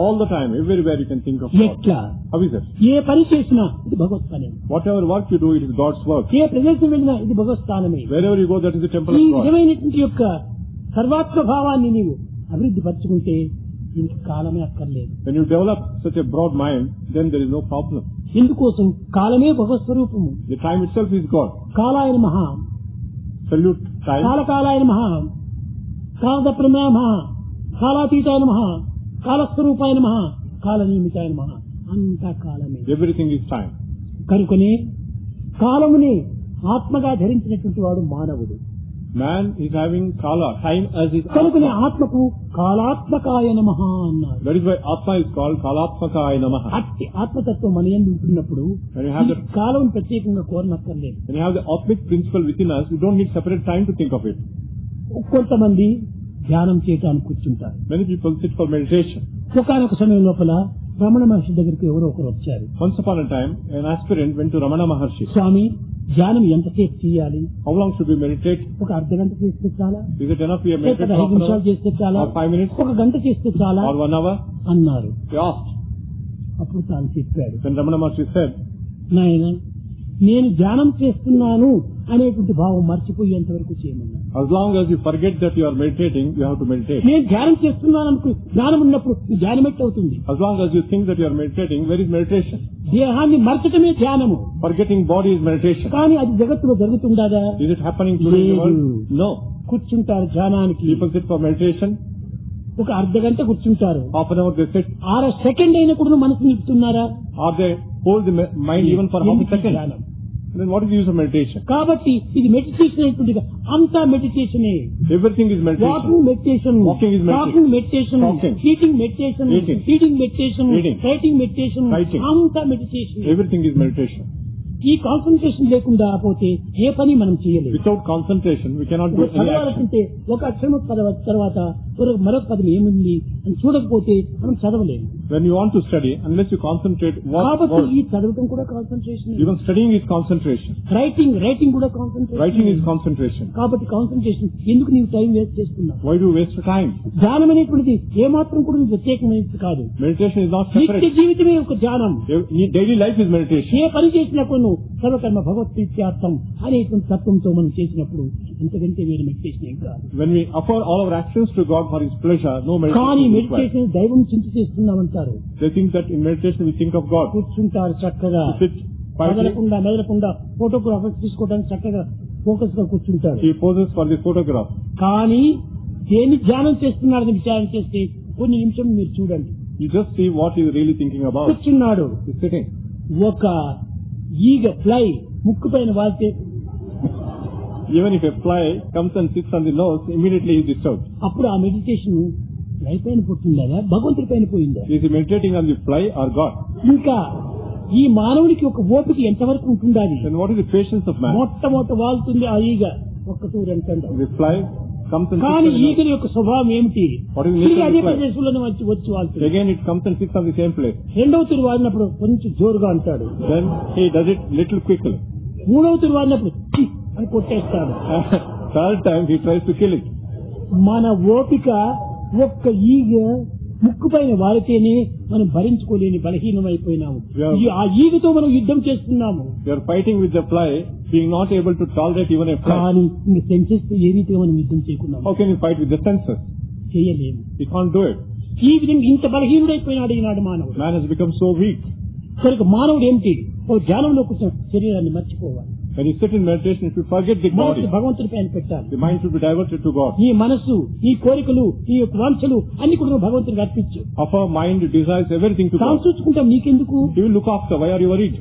All the time, everywhere you can think of God. ఎట్లా? How is it? ఏ పని చేసినా ఇది భగవత్ పనే. Whatever work you do, it is God's work. ఏ ప్రదేశం వెళ్ళినా ఇది భగవత్ స్థానమే. Wherever you go, that is the temple ఈ of God. విధమైనటువంటి యొక్క సర్వాత్మ భావాన్ని నీవు అభివృద్ధి పరచుకుంటే దీనికి కాలమే అక్కర్లేదు. When you develop such a broad mind, then there is no problem. ఎందుకోసం? కాలమే భగవత్ స్వరూపము. The time itself is God. కాలాయన మహా, Salute time. కాలకాలాయన మహా, కాలదప్రమేయ మహా, కాలాతీతాయన మహా, కాలస్వరూపాయన మహా, కాలనియమితాయన మహా, అంతా కాలమే. Everything is time. కనుకనే కాలముని ఆత్మగా ధరించినటువంటి వాడు మానవుడు. Man is having kala, time as his కనుకనే atma. ఆత్మకు కాలాత్మకాయ నమః అన్నారు. That is why Atma is called Kalatmakaya Namaha. అట్టి ఆత్మతత్వం మన యందు ఉంటున్నప్పుడు When you have ఈ the- కాలం ప్రత్యేకంగా కోరనక్కర్లేదు. When you have the Atmic principle within us, you don't need separate time to think of it. కొంతమంది ధ్యానం చేయడానికి కూర్చుంటారు. Many people sit for meditation. ఒకనొక సమయం లోపల రమణ మహర్షి దగ్గరికి ఎవరో ఒకరు వచ్చారు. Once upon a time, an aspirant went to Ramana Maharshi. స్వామి, ధ్యానం ఎంతసేపు చేయాలి? How long should we meditate? ఒక అర్ధ గంట చేస్తే చాలా, Is it enough we have లేకపోతే meditated 5 half an నిమిషాలు hour చేస్తే చాలా, or 5 minutes ఒక గంట చేస్తే చాలా or 1 hour? అన్నారు. He asked. అప్పుడు తాను చెప్పాడు, Then Ramana Maharshi said, నాయన, నేను ధ్యానం చేస్తున్నాను అనేటువంటి భావం మర్చిపోయేంత వరకు చేయమన్నాను. As long as you forget that you are meditating, you have to meditate. నేను ధ్యానం చేస్తున్నాను అనుకో, ధ్యానం ఉన్నప్పుడు ధ్యానం ఎట్లవుతుంది? As long as you think that you are meditating, where is meditation? దేహాన్ని మరచటమే ధ్యానము. Forgetting body is meditation. కానీ అది జగత్తులో జరుగుతుందా? Is it happening today in the world? No. కూర్చుంటారు ధ్యానానికి. People sit for meditation. ఒక అర్ధ గంట కూర్చుంటారు. Half an hour they sit. 6 second అయినా కూడా మనసు నిలుపుతున్నారా? Or they hold the mind even for half a second. Then what is the use of meditation? కాబట్టి ఇది మెడిటేషన్ అయిపోతుంది. అంతా మెడిటేషనే. Everything is meditation. Walking meditation, Walking is meditation. Talking meditation, Talking. Eating meditation, Eating. Reading meditation, Reading. Writing meditation, Writing. అంతా మెడిటేషన్. Everything is meditation. ఈ కాన్సన్ట్రేషన్ లేకుండా పోతే ఏ పని మనం చేయలేము. Without concentration, we cannot do any action. చదవాలంటే ఒక అక్షరం తర్వాత మరొక పదం ఏముంది అని చూడకపోతే మనం చదవలేము. When you want to study, unless you concentrate, కాబట్టి what ఈ చదవటం కూడా concentration. even studying is concentration. Writing కూడా కాన్సన్ట్రేషన్. Writing is concentration. కాబట్టి కాన్సన్ట్రేషన్. ఎందుకు నీవు టైం వేస్ట్ చేస్తున్నావు? Why do you waste your time? ధ్యానం అనేటువంటిది ఏమాత్రం కూడా ప్రత్యేకమైనది కాదు. Meditation is not నిత్య separate. జీవితమే ఒక ధ్యానం. Daily life is meditation. ఏ పని చేసినా కూడా సర్వకర్మ భగవత్ప్రీత్యార్థం అనేటువంటి తత్వంతో మనం చేసినప్పుడు ఇంతకంటే వేరే మెడిటేషన్ ఏం కాదు. When we offer all our actions to God for His pleasure, no కానీ meditation is required. మెడిటేషన్ దైవం చింత చేస్తున్నామంటారు. They think that in meditation we think of God. కూర్చుంటారు చక్కగా, Sit quietly. మెదలకుండా ఫోటోగ్రాఫర్స్ తీసుకోవడానికి చక్కగా ఫోకస్ గా కూర్చుంటారు. He poses for the photograph. కానీ దేని ధ్యానం చేస్తున్నారని విచారణ చేస్తే కొన్ని నిమిషం మీరు చూడండి. You just see what he is really thinking about. కూర్చున్నాడు. He's sitting. ఒక ఈగ ఫ్లై ముక్కు పైన వాళ్తే Even if a fly comes and sits on the nose, immediately he is disturbed. అప్పుడు ఆ మెడిటేషన్ ఫ్లై పైన పోతుందా భగవంతుడి పైన పోయిందా? Is he meditating on the fly or God? ఇంకా ఈ మానవుడికి ఒక ఓపిక ఎంతవరకు ఉంటుండాలి? Then what is the patience of man? మొట్టమొదట వాళ్తుంది ఆ ఈగ ఒక్క తూరు అంటాడు. The fly comes and sits కానీ on the ఈగ nose. యొక్క స్వభావం ఏమిటి? What is the nature of అదే the fly? ప్రదేశంలోనే వచ్చి వాళ్తుంది. Again it comes and sits on the same place. రెండవ తూరు వాడినప్పుడు కొంచెం జోరుగా అంటాడు. Then he does it little quickly. మూడవ తూరు వాడినప్పుడు ఛీ అని కొట్టేస్తాడు. Third time he tries to kill it. మన ఓపిక ఒక్క ఈగ ముక్కు పైన వాడితేనే మనం భరించుకోలేని బలహీనమైపోయినాము. Yeah. ఆ ఈగతో మనం యుద్ధం చేస్తున్నాము. We are fighting with the fly, being not able to tolerate even a fly. కానీ ఇంక సెన్సెస్ ఏ రీతిగా మనం యుద్ధం చేయకున్నాము? How can you fight with the senses? చేయలేము. He can't do it. ఈ విధంగా ఇంత బలహీనుడైపోయినాడు ఈనాడు మానవుడు. Man has become so weak. కనుక మానవుడు ఏమిటి? ఓ ధ్యానంలో కూర్చొని శరీరాన్ని మర్చిపోవాలి. When you sit in meditation, if you forget the body, భగవంతుడి పైన పెట్టాలి. the mind should be diverted to God. నీ మనస్సు, నీ కోరికలు, నీ యొక్క వాంఛలు అన్ని కూడా భగవంతుడికి అర్పించు. Offer mind, desires, everything to తాను God. చూసుకుంటాం నీకెందుకు? He will look after. Why are you worried?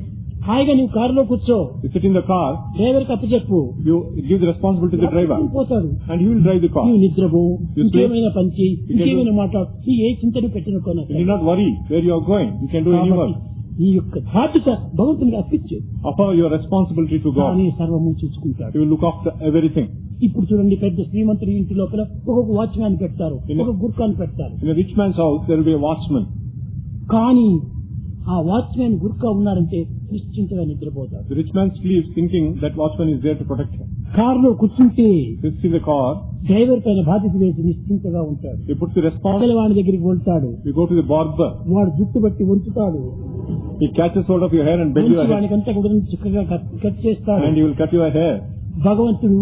హాయిగా నువ్వు కారులో కూర్చో, You sit in the car, driver కి అప్పచెప్పు, you give the responsibility to the driver, పోతాడు. and he will drive the car. నువ్వు నిద్రపో, You ఇంకేమైనా పని చేయి, You can ఇంకేమైనా మాట్లాడు, నీ ఏ చింతను పెట్టిన You need not worry where you are going. You can do any work. నీ యొక్క బాధ్యత భగవంతునికి అర్పించు. Offer your responsibility to God. కానీ సర్వము చూసుకుంటాడు. He will look after everything. ఇప్పుడు చూడండి, పెద్ద శ్రీమంతుడి ఇంటి లోపల ఒక్కొక్క వాచ్మ్యాన్ పెడతారు, ఒక గుర్కాన్ని పెడతారు. In a rich man's house, there will be a watchman. కానీ ఆ వాచ్మ్యాన్ గుర్కా ఉన్నారంటే నిశ్చింతగా నిద్రపోతారు. The rich man sleeps thinking that watchman is there to protect him. కారులో కూర్చుంటే Sits in the car, driver పైన బాధ్యత వేసి నిశ్చింతగా ఉంటాడు. he puts the responsibility. వాడి దగ్గరికి వెళ్తాడు, You go to the barber. వాడు జుట్టు బట్టి ఉంచుతాడు, He catches hold of your hair and bends your head, వాడికంతా కూడా చక్కగా కట్ చేస్తాడు. and he will cut your hair. భగవంతుడు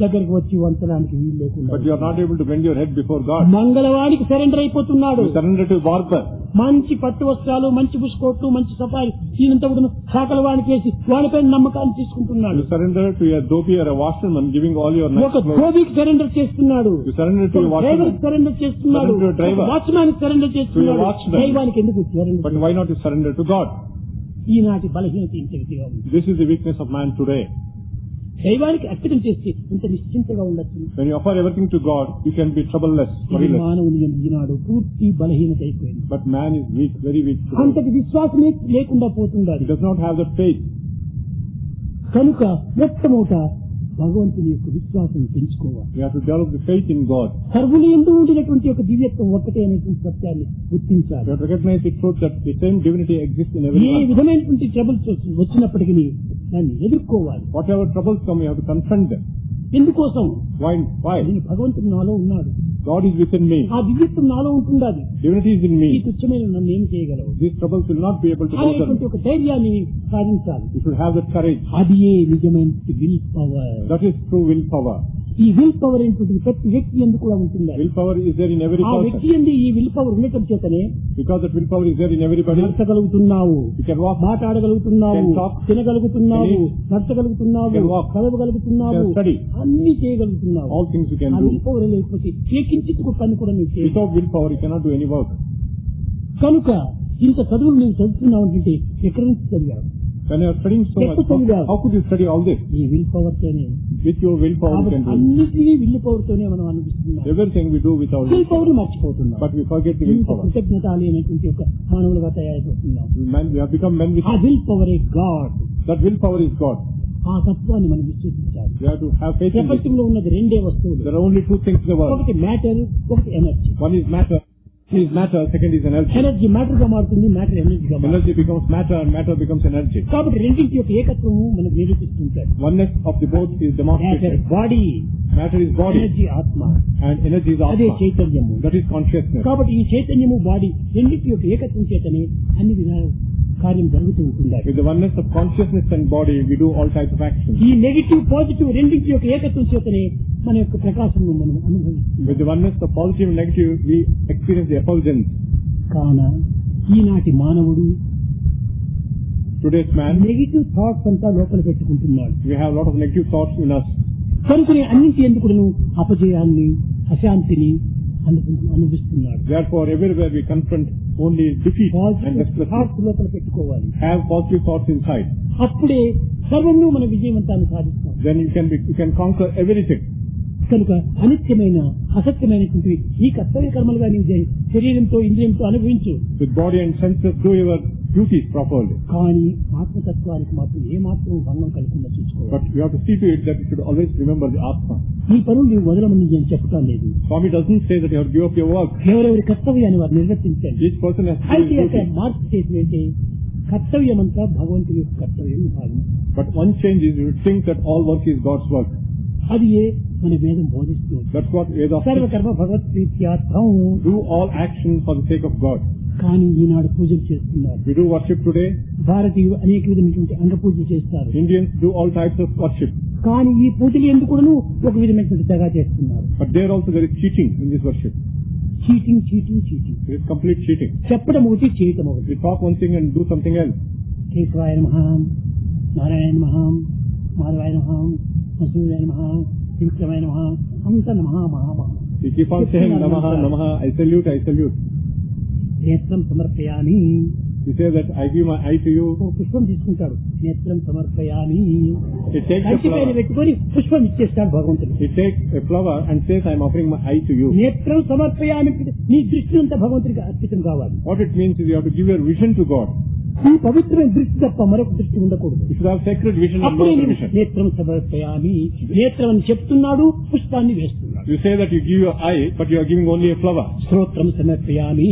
దగ్గరికి వచ్చి వంచడానికి వీలు లేకుండా But you are not able to bend your head before God. మంగళవాడికి సరెండర్ అయిపోతున్నాడు. You surrender to the barber. మంచి పట్టు వస్త్రాలు, మంచి బుష్కోట్లు, మంచి సఫారీ దీనంతా కూడా సాకల వాడికి వేసి వాడిపైన నమ్మకాన్ని తీసుకుంటున్నాడు. You surrender to a dhobi or a washerman, giving all your nice ఒక clothes. ధోబీకి సరెండర్ చేస్తున్నాడు, You surrender to a driver washerman. Surrender చేస్తున్నాడు, Surrender to a driver. Watchman surrender చేస్తున్నాడు. To a watchman. దైవానికి ఎందుకు But surrender? why not you surrender to God? ఈనాటి బలహీనత ఇంతగా ఉంది. This is the weakness of man today. దైవానికి అర్పితం చేస్తే ఇంత నిశ్చింతగా ఉండొచ్చు. When you offer everything to God, you can be troubleless, ఇది worryless. మానవుని ఈనాడు పూర్తి బలహీనత అయిపోయింది. But man is weak, very weak today. అంతటి విశ్వాసమే లేకుండా పోతుండాలి. He does not have that faith. కనుక మొట్టమొదట భగవంతుని యొక్క విశ్వాసం పెంచుకోవాలి. We have to develop the faith in God. సర్వులు ఎందు ఉండినటువంటి ఒక దివ్యత్వం ఒక్కటే అనేటువంటి సత్యాన్ని గుర్తించాలి. We have to recognize the truth that the same divinity exists in A everyone. విధమైనటువంటి ట్రబుల్స్ వచ్చినప్పటికీ దాన్ని ఎదుర్కోవాలి. Whatever troubles come, you have to confront them. ఎందుకోసం? Why? నేను భగవంతుడు నాలో ఉన్నాడు, God is within me. ఆ దివ్యత్వం నాలో ఉంటుండాలి. Divinity is in ఈ me. తుచ్చమైన నన్ను ఏం చేయగలవు These troubles will not be able to bother అనేటువంటి me. ఒక ధైర్యాన్ని సాధించాలి. You should have that courage. అది నిజమైన will power. That is true willpower. ఈ విల్ పవర్ ఏంటి ప్రతి వ్యక్తి ఎందుకు కూడా ఉంటుంది. Willpower is there in every ఆ person. వ్యక్తి ఎందు ఈ విల్ పవర్ ఉండటం చేతనే Because that willpower is there in everybody. నడచగలుగుతున్నావు, You can walk, మాట్లాడగలుగుతున్నావు, can talk, తినగలుగుతున్నావు, can eat, నడచగలుగుతున్నావు, can walk, చదవగలుగుతున్నావు, can study. అన్ని చేయగలుగుతున్నావు. all things you can ఆ do. విల్ పవర్ లేకపోతే ఏ కించిత్ పని కూడా నువ్వు చేయవు. Without willpower, you cannot do any work. కనుక ఇంత చదువులు నేను చదువుతున్నావు అంటే ఎక్కడి నుంచి చదివావు? When you are studying so much, how could you study all this? ఈ విల్ పవర్ తోనే. With your willpower, you can do it. అన్నిటినీ విల్ పవర్ తోనే మనం అనిపిస్తున్నాం. Everything we do with our will power మర్చిపోతున్నాం. but we forget the willpower. కృతజ్ఞత అనేటువంటి ఒక మానవులుగా తయారైపోతున్నాం. We have become men with ఆ will power A God. that willpower is God. ఆ తత్వాన్ని మనం విశ్వసించాలి. We have to have faith in this. ప్రపంచంలో ఉన్నది రెండే వస్తువులు. There are only two things in the world. ఒకటి మ్యాటర్, ఒకటి energy. One is matter. One is matter. Second is energy. Energy matter గా మారుతుంది, మ్యాటర్ ఎనర్జీగా మారుతుంది. Energy becomes matter and matter becomes energy. కాబట్టి రెండింటి యొక్క ఏకత్వము మనకు నిరూపిస్తుంటారు. Oneness of the both is demonstrated. Body, Matter is body energy ఆత్మ, and energy is అదే atma. చైతన్యము. That is consciousness. కాబట్టి ఈ చైతన్యము బాడీ రెండింటి యొక్క ఏకత్వం చేతనే అన్ని విధాల కార్యం జరుగుతూ ఉంటుంది. With the oneness of consciousness and body, we do all types of actions. ఈ నెగిటివ్ పాజిటివ్ రెండింటి యొక్క ఏకత్వం చేతనే మన యొక్క ప్రకాశం మనం అనుభవిస్తాం. With the oneness of positive and negative, we experience the effulgence. కాన ఈనాటి మానవుడు Today's man, నెగిటివ్ థాట్స్ అంతా లోపల పెట్టుకుంటున్నాడు. we have a lot of negative thoughts in us. కనుకనే అన్నింటి ఎందుకును అపజయాన్ని, అశాంతిని అనుభవిస్తున్నాడు. Therefore, everywhere we confront only defeat and positive restlessness. Thoughts లోపల పెట్టుకోవాలి. Have positive thoughts inside. అప్పుడే సర్వము మన విజయవంతాన్ని సాధిస్తాం. Then you can conquer everything. కనుక అనిత్యమైన అసత్యమైనటువంటి ఈ కర్తవ్య కర్మలుగా నీవు శరీరంతో ఇంద్రియంతో అనుభవించు. With body and senses, do your duties properly. కానీ ఆత్మతత్వానికి మాత్రం ఏ మాత్రం భంగం కలగకుండా చూసుకోవాలి. But you have to see to it that you should always remember the Atma. ఈ పనులు నీవు వదలమని నేను చెప్పడం లేదు. Swami doesn't say that you have to give up your work. ఎవరెవరి కర్తవ్యాన్ని వారు నిర్వర్తించండి. Each person has to do అయితే his అక్కడ duty. మార్పు చేసినట్టే కర్తవ్యం అంతా భగవంతుని యొక్క కర్తవ్యం భావించాలి. But one change is you think that all work is God's work. అది ఏ మన వేదం బోధిస్తుంది. That's what Vedas teach. సర్వకర్మ భగవత్ప్రీత్యార్థం. Do all action for the sake of God. కానీ ఈనాడు పూజలు చేస్తున్నారు. We do worship today. భారతీయులు అనేక విధమైనటువంటి అంగ పూజ చేస్తారు. Indians do all types of worship. కానీ ఈ పూజలు ఎందుకును ఒక విధమైనటువంటి దగా చేస్తున్నారు. But there also there is cheating in this worship. Cheating cheating cheating. There is complete cheating. చెప్పడం ఒకటి, చేయటం ఒకటి. We talk one thing and do something else. కేశవాయ నమః, నారాయణ నమః, మాధవాయ నమః, మసూరాయ నమః, విక్రమాయ నమః, అంత నమః మహా. We keep on saying Namaha, Namaha, I salute, I salute. నేత్రం సమర్పయామి. We say that I give my eye to you. పుష్పం తీసుకుంటాడు, నేత్రం సమర్పయామి. It takes a కంటి పైన flower. పెట్టుకొని పుష్పం ఇచ్చేస్తాడు భగవంతుడు. It takes a flower and says I am offering my eye to you. నేత్రం సమర్పయామి. నీ దృష్టి అంతా భగవంతుడికి అర్పితం కావాలి. What it means is you have to give your vision to God. ఈ పవిత్రమైన దృష్టి తప్ప మరొక దృష్టి ఉండకూడదు. You should have sacred vision and no అప్పుడే other నేను vision. నేత్రం సమర్పయామి. నేత్రం అని చెప్తున్నాడు, పుష్పాన్ని వేస్తున్నాడు. You say that you give your eye, but you are giving only a flower. శ్రోత్రం సమర్పయామి.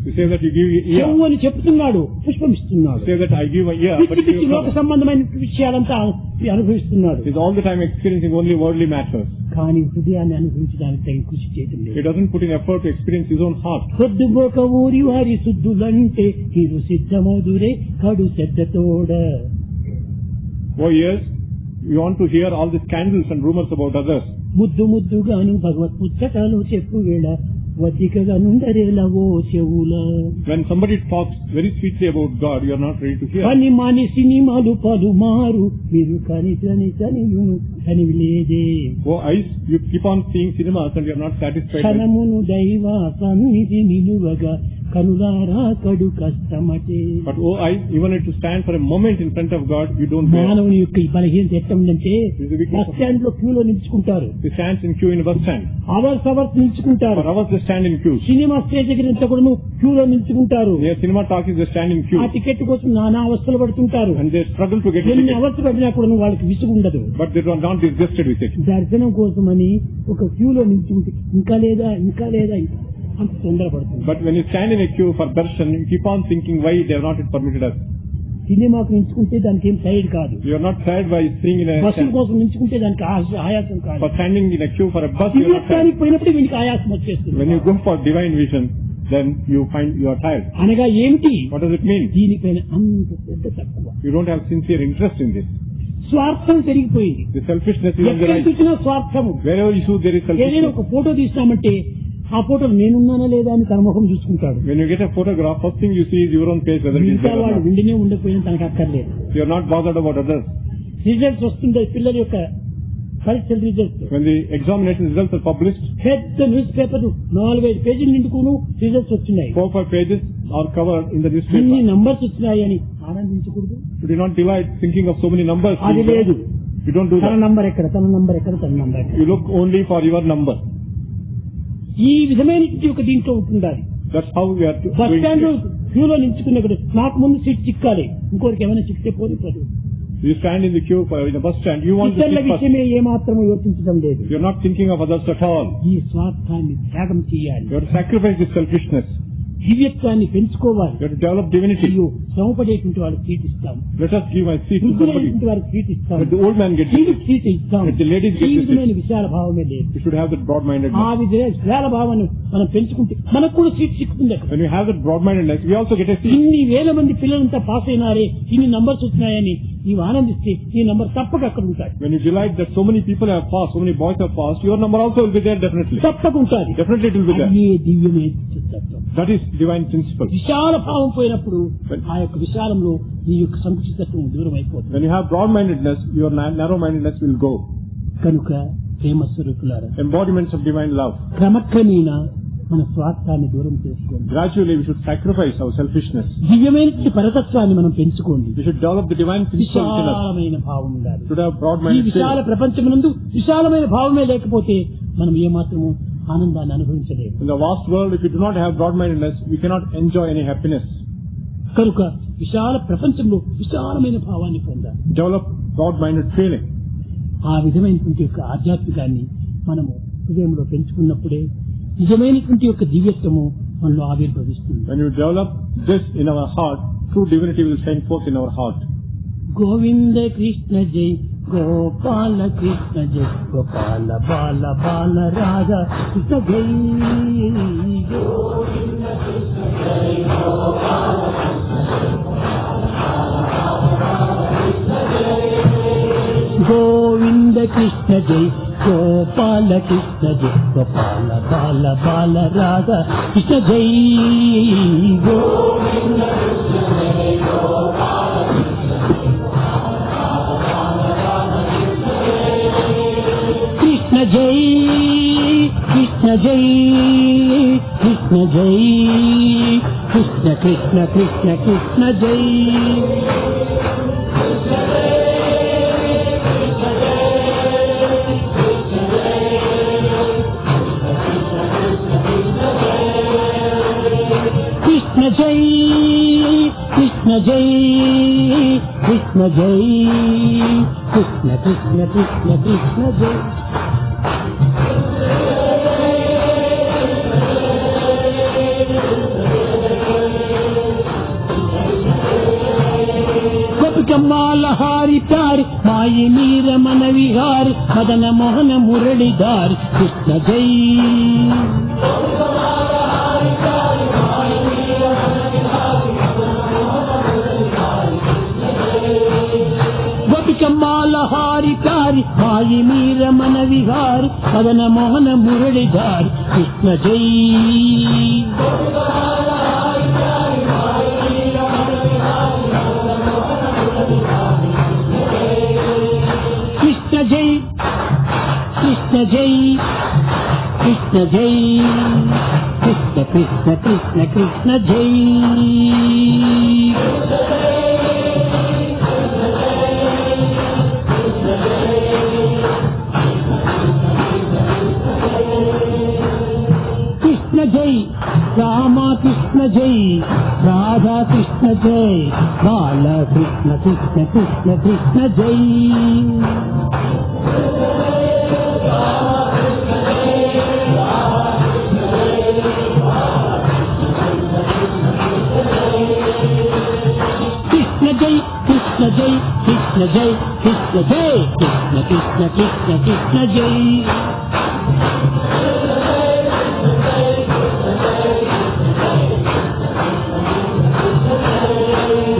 You say that you give your ear. చెవు అని చెప్తున్నాడు, పుష్పం ఇస్తున్నాడు. You say that I give my ear, but you పిచ్చి give a లోక flower. సంబంధమైన విషయాలంతా అనుభవిస్తున్నాడు. He's all the time experiencing only worldly matters. కానీ హృదయాన్ని అనుభవించడానికి తగిన కృషి చేయటం He లేదు. doesn't put in effort to experience his own heart. పొద్దుగోక ఊరి వారి శుద్ధులంటే మీరు సిద్ధమోదురే కడు శ్రద్ధతోడ. For years, you want to hear all the scandals and rumors about others. ముద్దు ముద్దుగాను భగవత్ పుస్తకాలు చెప్పు వేళ వద్దికగా నుండరేలవో చెవుల. When somebody talks very sweetly about God, you are not ready to hear. పని మాని సినిమాలు పలుమారు మీరు కని కనివిలేదే. Oh eyes, you keep on seeing cinemas and you are not satisfied. క్షణమును దైవ సన్నిధి నిలువగా కనులారా కడు కష్టమటే. But oh eyes, even to stand for a moment in front of God, you don't bear. మానవుని యొక్క ఈ బలహీనత ఎట్లా ఉందంటే బస్ స్టాండ్ లో క్యూలో నిలుచుకుంటారు, He stands in queue in a bus stand. Hours నిలుచుకుంటారు. For hours they stand in queue. Cinema stage దగ్గర ఇంత కూడా క్యూలో నిలుచుకుంటారు. Near cinema talkies they stand in queue. ఆ టికెట్ కోసం నానా అవస్థలు పడుతుంటారు. And they struggle to get a ఎన్ని ticket. అవర్స్ పడినా కూడా వాళ్ళకి విసుగు ఉండదు. But they are not disgusted with it. దర్శనం కోసమని ఒక క్యూలో నిలుచుకుంటే ఇంకా లేదా అంత తొందరపడుతుంది. But when you stand in a queue for darshan, you keep on thinking why they have not yet permitted us. సినిమాకు నిలుచుకుంటే దానికి ఏం టైర్డ్ కాదు. You are not tired by seeing in a బస్సుల కోసం నిలుచుకుంటే దానికి ఆయాసం కాదు. for standing in a queue for a bus. You are not tired. దివ్యత్వానికి పోయినప్పుడు వీనికి ఆయాసం వచ్చేస్తుంది. When you go for divine vision, then you find you are tired. అనగా ఏమిటి? What does it mean? దీనిపైన అంత శ్రద్ధ తక్కువ. You don't have sincere interest in this. స్వార్థం పెరిగిపోయింది. The selfishness is on the ఎక్కడ rise. చూసినా స్వార్థము. Wherever you see there is ఏదైనా selfishness. ఒక ఫోటో తీస్తామంటే ఆ ఫోటో నేనున్నానా లేదా అని తన ముఖం చూసుకుంటాడు. When you get a photograph, first thing you see is your own face, whether it is మిగతా there or వాళ్ళు not. ఉండినే ఉండకపోయినా తనకు అక్కర్లేదు. You are not bothered about others. Results వస్తుండే పిల్లల యొక్క పరీక్షల results When the examination results are published, పెద్ద న్యూస్ పేపర్ 4-5 పేజీలు నిండుకును రిజల్ట్స్ వచ్చినాయి. 4-5 pages are covered in the ఇన్ని newspaper. నంబర్స్ వచ్చినాయి అని ఆనందించకూడదు. You do not delight thinking of so many numbers. అది లేదు. You don't do తన that. నంబర్ ఎక్కడ, తన నంబర్ ఎక్కడ, తన నంబర్ ఎక్కడ. You look only for your number. ఈ విధమైన ఒక దీంట్లో ఉంటుండాలి. That's how we are bus doing stand it. క్యూలో నించుకున్నప్పుడు నాకు ముందు సీట్ చిక్కాలి, ఇంకోరికి ఏమైనా చిక్కితే పోదు. You stand in the queue in the bus stand. You want to ఇతరుల sit first. విషయమే ఏమాత్రము యోచించడం లేదు. You're not thinking of others at all. ఈ స్వార్థాన్ని త్యాగం చేయాలి. You have to sacrifice this selfishness. దివ్యత్వాన్ని పెంచుకోవాలి. You have to develop divinity. మరియు శ్రమపడేటువంటి వాళ్ళకి సీట్ ఇస్తాం, Let us give my seat to somebody. వృద్ధులైనటువంటి వారికి సీట్ ఇస్తాం, Let the old man get స్త్రీలకు this. సీట్ ఇస్తాం. Let the ladies get ఈ this. విధమైన విశాల భావమే లేదు. You should have that ఆ broad-mindedness. విశాల భావాన్ని మనం పెంచుకుంటే మనకు కూడా సీట్ చిక్కుతుంది. అక్కడ When we have that broad-mindedness, we also get a seat. ఇన్ని వేల మంది పిల్లలంతా పాస్ అయినారే, ఇన్ని నంబర్స్ వచ్చినాయని నీవు ఆనందిస్తే ఈ నంబర్ తప్పక అక్కడ ఉంటాయి. When you delight that so many people have passed, so many boys have passed, your number also will be there definitely. తప్పక ఉంటుంది. Definitely it will be there. అది దివ్యమే తత్వం. That is divine principle. విశాల భావం పోయినప్పుడు ఆ యొక్క విశాలంలో నీ యొక్క సంకుచితత్వం దూరం అయిపోతుంది. When you have broad-mindedness, your narrow-mindedness will go. కనుక ప్రేమ స్వరూపులారా, Embodiments of divine love. క్రమక్రమేణా మన స్వార్థాన్ని దూరం చేసుకోండి. Gradually we should sacrifice our selfishness. దివ్యమైన పరతత్వాన్ని మనం పెంచుకోండి. We should develop the divine principle within us. విశాలమైన భావం ఉండాలి. We should have ఈ broad-minded విశాల spirit. ప్రపంచమునందు విశాలమైన భావమే లేకపోతే మనం ఏమాత్రము ఆనందాన్ని అనుభవించలేము. In the vast world, if you do not have broad-mindedness, we cannot enjoy any happiness. కనుక విశాల ప్రపంచంలో విశాలమైన భావాన్ని పొందాలి. Develop broad-minded feeling. ఆ విధమైనటువంటి యొక్క ఆధ్యాత్మికాన్ని మనము హృదయంలో పెంచుకున్నప్పుడే నిజమైనటువంటి యొక్క దివ్యత్వము మనలో ఆవిర్భవిస్తుంది. When you develop this in our heart, true divinity will shine forth in our heart. Govinda Krishna జై గోపాల కృష్ణ జై గోపాల బాల బాల రాధా కృష్ణ జై. గోవింద కృష్ణ జై గోపాల కృష్ణ జై గోపాల బాల బాల రాధా కృష్ణ జై. గోవింద కృష్ణ జై కృష్ణ జై కృష్ణ జై కృష్ణ కృష్ణ కృష్ణ కృష్ణ జై. కృష్ణ జై కృష్ణ జై కృష్ణ జై కృష్ణ కృష్ణ కృష్ణ కృష్ణ జై. గోపికమ్మాల హారి ప్యారి మాయి మీర మన విహారి మదన మోహన మురళిదారి కృష్ణ జై. గోపికమ్మాల హారి ప్యారి మాయి మీర మన విహారి మదన మోహన మురళిదారి కృష్ణ జై. కృష్ణ జై కృష్ణ జై కృష్ణ జై కృష్ణ కృష్ణ కృష్ణ కృష్ణ జై. కృష్ణ జై రామ కృష్ణ జై రాధా కృష్ణ జై బాల కృష్ణ కృష్ణ కృష్ణ కృష్ణ జై. కృష్ణ జై కృష్ణ జై కృష్ణ జై కృష్ణ జై కృష్ణ కృష్ణ కృష్ణ కృష్ణ జై.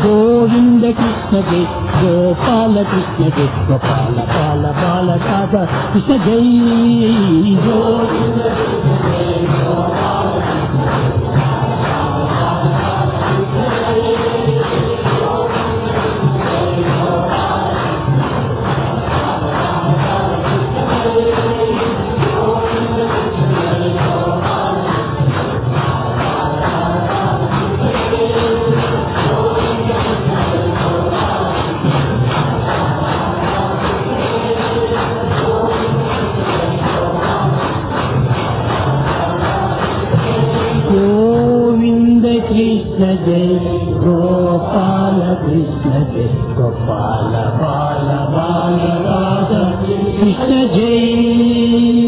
గోవింద కృష్ణ జై గోపాల కృష్ణ జై గోపాల బాల బాల రాధా కృష్ణ జై कृष्ण जय गोपाल कृष्ण जय गोपाल बाल बाल राधा कृष्ण जय